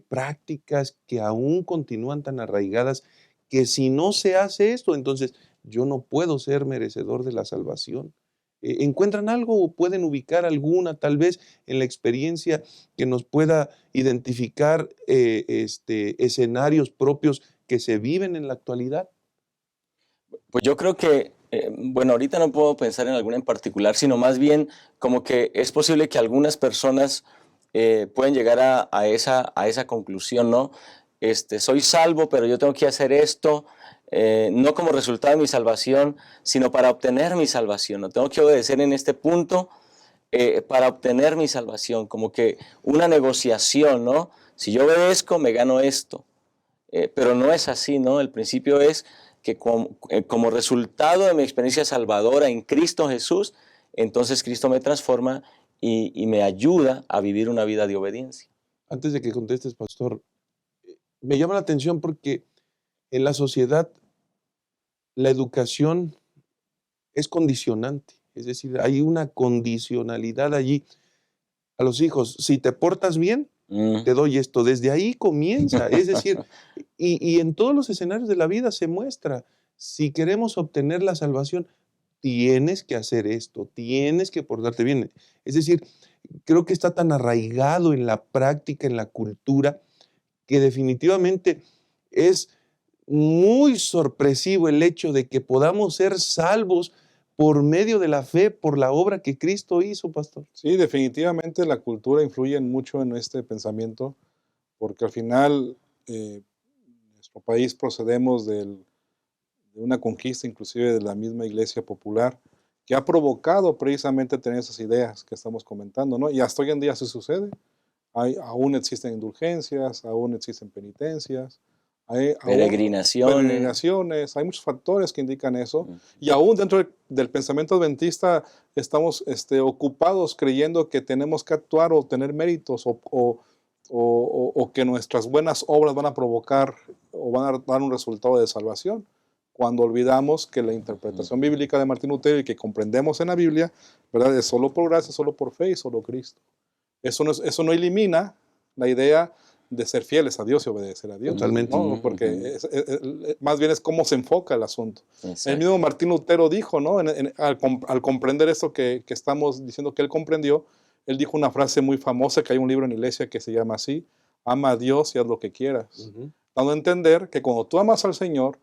prácticas que aún continúan tan arraigadas que si no se hace esto, entonces yo no puedo ser merecedor de la salvación? ¿Encuentran algo o pueden ubicar alguna, tal vez en la experiencia, que nos pueda identificar escenarios propios que se viven en la actualidad? Pues yo creo que, bueno, ahorita no puedo pensar en alguna en particular, sino más bien como que es posible que algunas personas pueden llegar a esa conclusión, ¿no? Soy salvo, pero yo tengo que hacer esto, no como resultado de mi salvación, sino para obtener mi salvación, ¿no? Tengo que obedecer en este punto para obtener mi salvación, como que una negociación, ¿no? Si yo obedezco, me gano esto. Pero no es así, ¿no? El principio es que como resultado de mi experiencia salvadora en Cristo Jesús, entonces Cristo me transforma y me ayuda a vivir una vida de obediencia. Antes de que contestes, pastor, me llama la atención porque en la sociedad la educación es condicionante, es decir, hay una condicionalidad allí a los hijos. Si te portas bien, te doy esto. Desde ahí comienza, es decir, y en todos los escenarios de la vida se muestra, si queremos obtener la salvación, tienes que hacer esto, tienes que portarte bien. Es decir, creo que está tan arraigado en la práctica, en la cultura, que definitivamente es muy sorpresivo el hecho de que podamos ser salvos por medio de la fe, por la obra que Cristo hizo, pastor. Sí, definitivamente la cultura influye mucho en este pensamiento, porque al final en nuestro país procedemos de una conquista inclusive de la misma iglesia popular, que ha provocado precisamente tener esas ideas que estamos comentando, ¿no? Y hasta hoy en día se sucede. Aún existen indulgencias, aún existen penitencias, Peregrinaciones. peregrinaciones, hay muchos factores que indican eso. Y aún dentro del pensamiento adventista estamos ocupados creyendo que tenemos que actuar o tener méritos o que nuestras buenas obras van a provocar o van a dar un resultado de salvación, cuando olvidamos que la interpretación bíblica de Martín Lutero y que comprendemos en la Biblia, ¿verdad?, es solo por gracia, solo por fe y solo Cristo. Eso no elimina la idea de ser fieles a Dios y obedecer a Dios. Totalmente. ¿No? Porque más bien es cómo se enfoca el asunto. Exacto. El mismo Martín Lutero dijo, ¿no? Al comprender esto que estamos diciendo que él comprendió, él dijo una frase muy famosa, que hay un libro en la iglesia que se llama así: ama a Dios y haz lo que quieras. Dando a entender que cuando tú amas al Señor,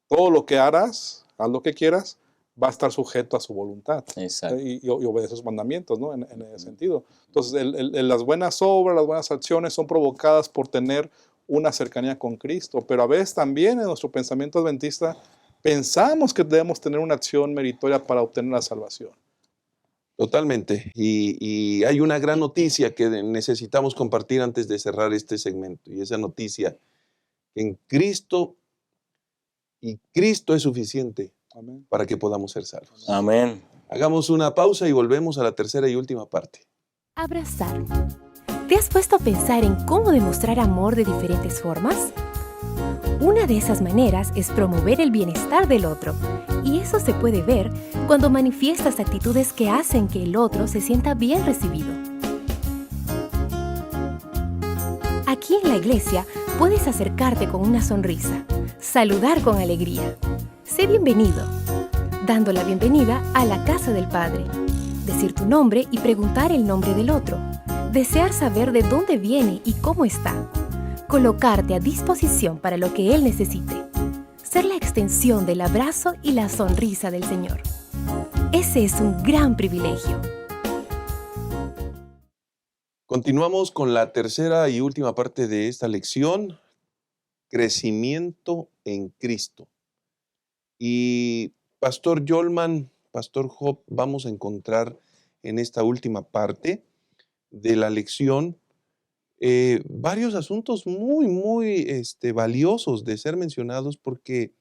todo lo que harás, haz lo que quieras, va a estar sujeto a su voluntad. Exacto. Y obedece sus mandamientos, ¿no? En ese sentido. Entonces, las buenas obras, las buenas acciones son provocadas por tener una cercanía con Cristo, pero a veces también en nuestro pensamiento adventista pensamos que debemos tener una acción meritoria para obtener la salvación. Totalmente. Y hay una gran noticia que necesitamos compartir antes de cerrar este segmento. Y esa noticia, en Cristo, y Cristo es suficiente Amén. para que podamos ser salvos. Amén. Hagamos una pausa y volvemos a la tercera y última parte. Abrazar. ¿Te has puesto a pensar en cómo demostrar amor de diferentes formas? Una de esas maneras es promover el bienestar del otro, y eso se puede ver cuando manifiestas actitudes que hacen que el otro se sienta bien recibido. Aquí en la iglesia puedes acercarte con una sonrisa, saludar con alegría. Sé bienvenido, dando la bienvenida a la casa del Padre. Decir tu nombre y preguntar el nombre del otro. Desear saber de dónde viene y cómo está. Colocarte a disposición para lo que Él necesite. Ser la extensión del abrazo y la sonrisa del Señor. Ese es un gran privilegio. Continuamos con la tercera y última parte de esta lección, crecimiento en Cristo. Y Pastor Yolman, Pastor Job, vamos a encontrar en esta última parte de la lección varios asuntos muy valiosos de ser mencionados, porque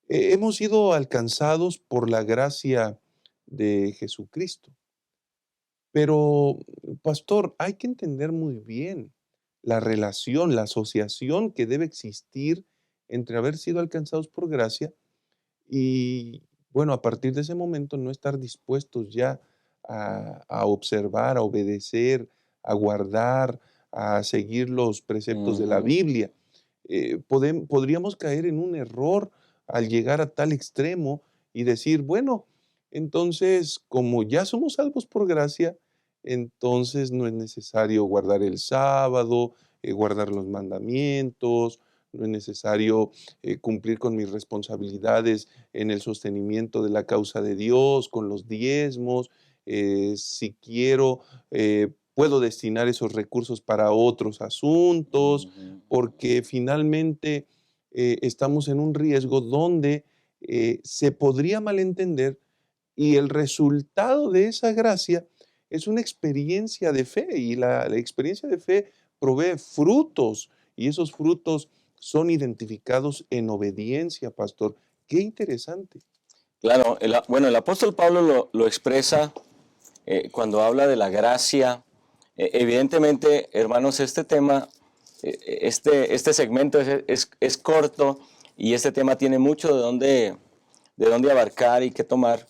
hemos sido alcanzados por la gracia de Jesucristo. Pero, pastor, hay que entender muy bien la relación, la asociación que debe existir entre haber sido alcanzados por gracia y, bueno, a partir de ese momento no estar dispuestos ya a observar, a obedecer, a guardar, a seguir los preceptos de la Biblia. Podríamos caer en un error al llegar a tal extremo y decir, bueno, Entonces, como ya somos salvos por gracia, entonces no es necesario guardar el sábado, guardar los mandamientos, no es necesario cumplir con mis responsabilidades en el sostenimiento de la causa de Dios, con los diezmos. Si quiero, puedo destinar esos recursos para otros asuntos, Ujú. porque finalmente estamos en un riesgo donde se podría malentender y el resultado de esa gracia es una experiencia de fe y la experiencia de fe provee frutos y esos frutos son identificados en obediencia, pastor. Qué interesante. Claro, bueno, el apóstol Pablo lo expresa cuando habla de la gracia. Evidentemente, hermanos, este tema, este segmento es corto y este tema tiene mucho de dónde abarcar y qué tomar.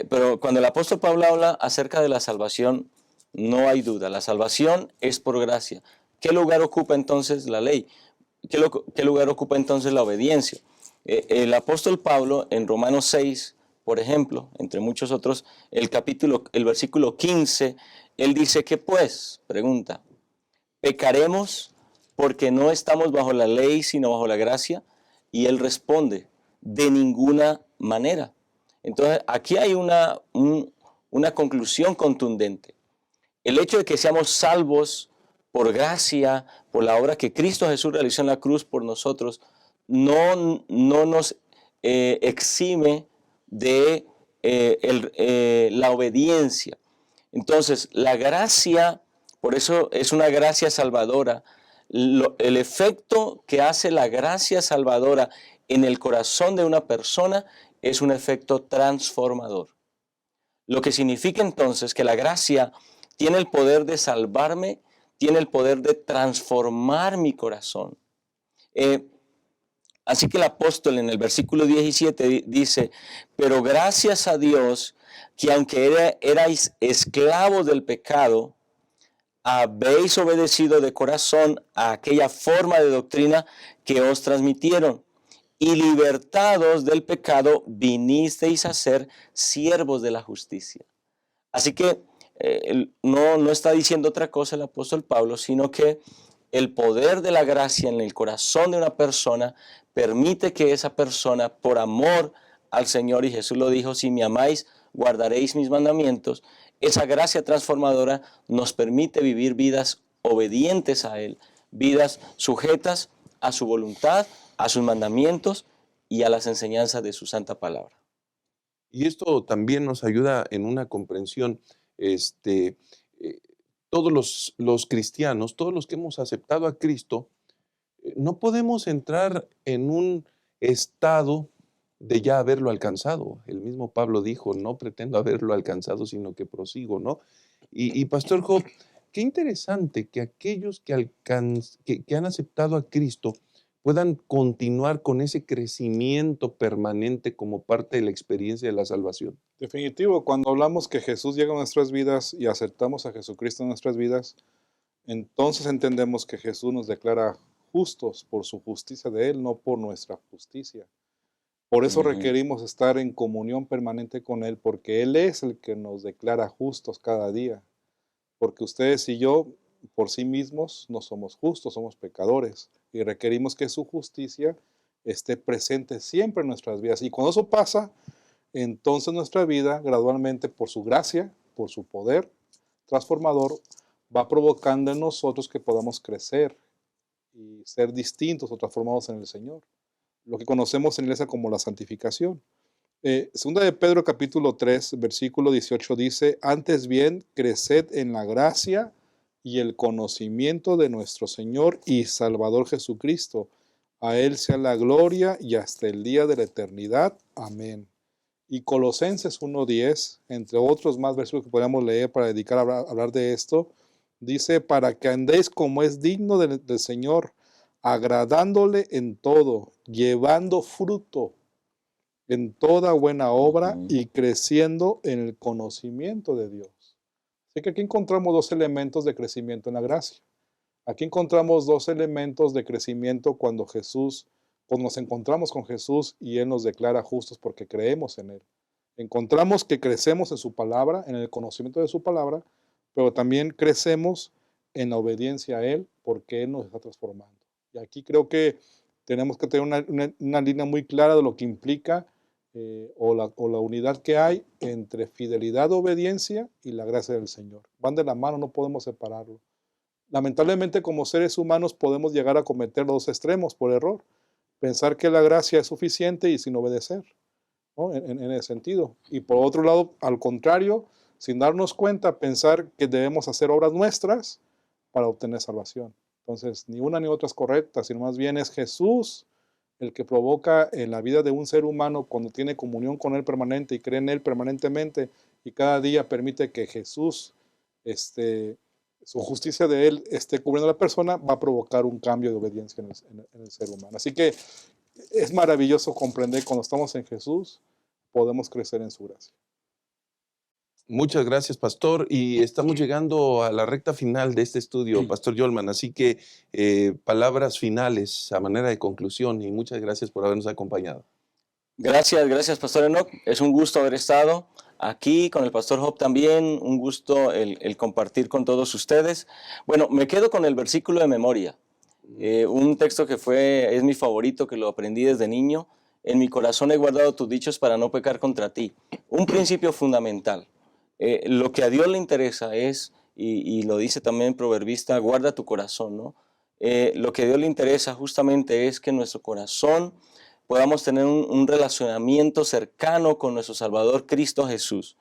Pero cuando el apóstol Pablo habla acerca de la salvación, no hay duda, la salvación es por gracia. ¿Qué lugar ocupa entonces la ley? ¿Qué lugar ocupa entonces la obediencia? El apóstol Pablo en Romanos 6, por ejemplo, entre muchos otros, el versículo 15, él dice que pues, pregunta, ¿pecaremos porque no estamos bajo la ley sino bajo la gracia? Y él responde, de ninguna manera. Entonces, aquí hay una conclusión contundente. El hecho de que seamos salvos por gracia, por la obra que Cristo Jesús realizó en la cruz por nosotros, no nos exime de la obediencia. Entonces, la gracia, por eso es una gracia salvadora. El efecto que hace la gracia salvadora en el corazón de una persona es un efecto transformador. Lo que significa entonces que la gracia tiene el poder de salvarme, tiene el poder de transformar mi corazón. Así que el apóstol en el versículo 17 dice, pero gracias a Dios que aunque erais esclavos del pecado, habéis obedecido de corazón a aquella forma de doctrina que os transmitieron, y libertados del pecado, vinisteis a ser siervos de la justicia. Así que no está diciendo otra cosa el apóstol Pablo, sino que el poder de la gracia en el corazón de una persona permite que esa persona, por amor al Señor, y Jesús lo dijo, si me amáis, guardaréis mis mandamientos, esa gracia transformadora nos permite vivir vidas obedientes a Él, vidas sujetas a su voluntad, a sus mandamientos y a las enseñanzas de su santa palabra. Y esto también nos ayuda en una comprensión, este, eh, todos los cristianos, todos los que hemos aceptado a Cristo, no podemos entrar en un estado de ya haberlo alcanzado. El mismo Pablo dijo, no pretendo haberlo alcanzado, sino que prosigo, ¿no? Y Pastor Job, qué interesante que aquellos que han aceptado a Cristo puedan continuar con ese crecimiento permanente como parte de la experiencia de la salvación. Definitivo, cuando hablamos que Jesús llega a nuestras vidas y aceptamos a Jesucristo en nuestras vidas, entonces entendemos que Jesús nos declara justos por su justicia de Él, no por nuestra justicia. Por eso requerimos estar en comunión permanente con Él, porque Él es el que nos declara justos cada día. Porque ustedes y yo, por sí mismos, no somos justos, somos pecadores. Y requerimos que su justicia esté presente siempre en nuestras vidas. Y cuando eso pasa, entonces nuestra vida, gradualmente, por su gracia, por su poder transformador, va provocando en nosotros que podamos crecer y ser distintos o transformados en el Señor. Lo que conocemos en la iglesia como la santificación. Segunda de Pedro capítulo 3, versículo 18 dice, antes bien, creced en la gracia y el conocimiento de nuestro Señor y Salvador Jesucristo. A Él sea la gloria y hasta el día de la eternidad. Amén. Y Colosenses 1:10, entre otros más versículos que podemos leer para dedicar a hablar de esto, dice, para que andéis como es digno del Señor, agradándole en todo, llevando fruto en toda buena obra y creciendo en el conocimiento de Dios. Así que aquí encontramos dos elementos de crecimiento en la gracia. Aquí encontramos dos elementos de crecimiento cuando nos encontramos con Jesús y Él nos declara justos porque creemos en Él. Encontramos que crecemos en su palabra, en el conocimiento de su palabra, pero también crecemos en la obediencia a Él porque Él nos está transformando. Y aquí creo que tenemos que tener una línea muy clara de lo que implica o la unidad que hay entre fidelidad, obediencia y la gracia del Señor. Van de la mano, no podemos separarlo. Lamentablemente, como seres humanos podemos llegar a cometer los dos extremos por error. Pensar que la gracia es suficiente y sin obedecer, ¿no? En ese sentido. Y por otro lado, al contrario, sin darnos cuenta, pensar que debemos hacer obras nuestras para obtener salvación. Entonces, ni una ni otra es correcta, sino más bien es Jesús el que provoca en la vida de un ser humano cuando tiene comunión con Él permanente y cree en Él permanentemente y cada día permite que Jesús, su justicia de Él esté cubriendo a la persona, va a provocar un cambio de obediencia en el ser humano. Así que es maravilloso comprender cuando estamos en Jesús, podemos crecer en su gracia. Muchas gracias, pastor. Y estamos llegando a la recta final de este estudio, pastor Yolman. Así que palabras finales a manera de conclusión y muchas gracias por habernos acompañado. Gracias, pastor Enoch. Es un gusto haber estado aquí con el pastor Job también. Un gusto el compartir con todos ustedes. Bueno, me quedo con el versículo de memoria. Un texto que es mi favorito, que lo aprendí desde niño. En mi corazón he guardado tus dichos para no pecar contra ti. Un principio fundamental. Lo que a Dios le interesa es, y lo dice también el proverbista, guarda tu corazón, ¿no? Lo que a Dios le interesa justamente es que nuestro corazón podamos tener un relacionamiento cercano con nuestro Salvador Cristo Jesús.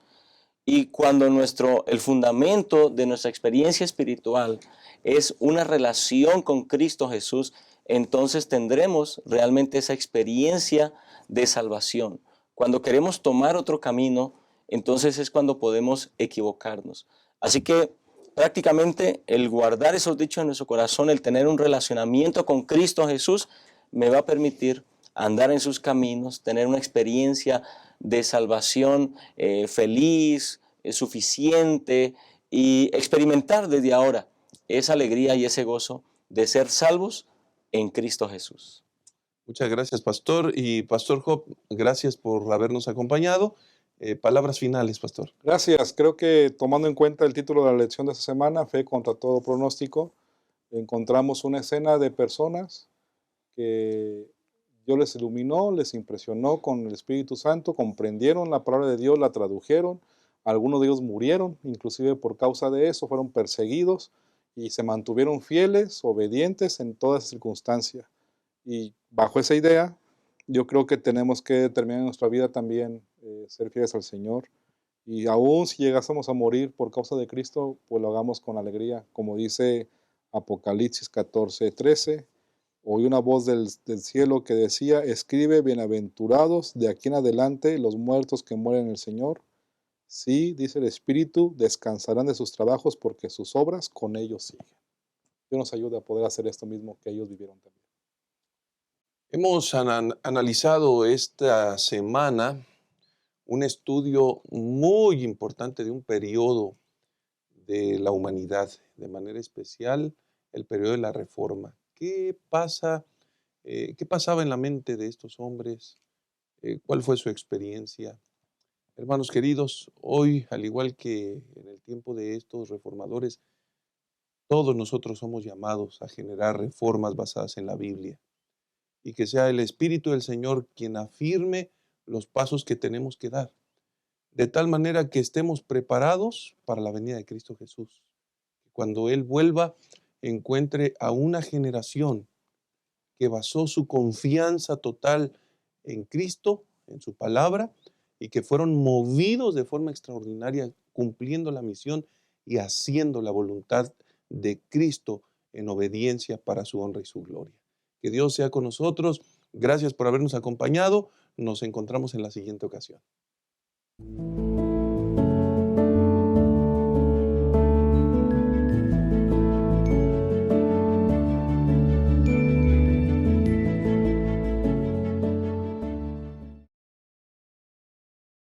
Y cuando el fundamento de nuestra experiencia espiritual es una relación con Cristo Jesús, entonces tendremos realmente esa experiencia de salvación. Cuando queremos tomar otro camino, entonces es cuando podemos equivocarnos. Así que prácticamente el guardar esos dichos en nuestro corazón, el tener un relacionamiento con Cristo Jesús, me va a permitir andar en sus caminos, tener una experiencia de salvación feliz, suficiente, y experimentar desde ahora esa alegría y ese gozo de ser salvos en Cristo Jesús. Muchas gracias, pastor. Y pastor Job, gracias por habernos acompañado. Palabras finales, pastor. Gracias. Creo que tomando en cuenta el título de la lección de esta semana, Fe contra todo pronóstico, encontramos una escena de personas que Dios les iluminó, les impresionó con el Espíritu Santo, comprendieron la palabra de Dios, la tradujeron, algunos de ellos murieron, inclusive por causa de eso, fueron perseguidos y se mantuvieron fieles, obedientes en todas circunstancias. Y bajo esa idea, yo creo que tenemos que determinar en nuestra vida también ser fieles al Señor. Y aún si llegásemos a morir por causa de Cristo, pues lo hagamos con alegría. Como dice Apocalipsis 14:13, oí una voz del cielo que decía, escribe, bienaventurados de aquí en adelante los muertos que mueren en el Señor. Sí, dice el Espíritu, descansarán de sus trabajos porque sus obras con ellos siguen. Dios nos ayude a poder hacer esto mismo que ellos vivieron también. Hemos analizado esta semana un estudio muy importante de un periodo de la humanidad, de manera especial el periodo de la Reforma. ¿Qué pasaba en la mente de estos hombres? ¿Cuál fue su experiencia? Hermanos queridos, hoy, al igual que en el tiempo de estos reformadores, todos nosotros somos llamados a generar reformas basadas en la Biblia. Y que sea el Espíritu del Señor quien afirme los pasos que tenemos que dar, de tal manera que estemos preparados para la venida de Cristo Jesús. Cuando Él vuelva, encuentre a una generación que basó su confianza total en Cristo, en su palabra, y que fueron movidos de forma extraordinaria, cumpliendo la misión y haciendo la voluntad de Cristo en obediencia para su honra y su gloria. Que Dios sea con nosotros. Gracias por habernos acompañado. Nos encontramos en la siguiente ocasión.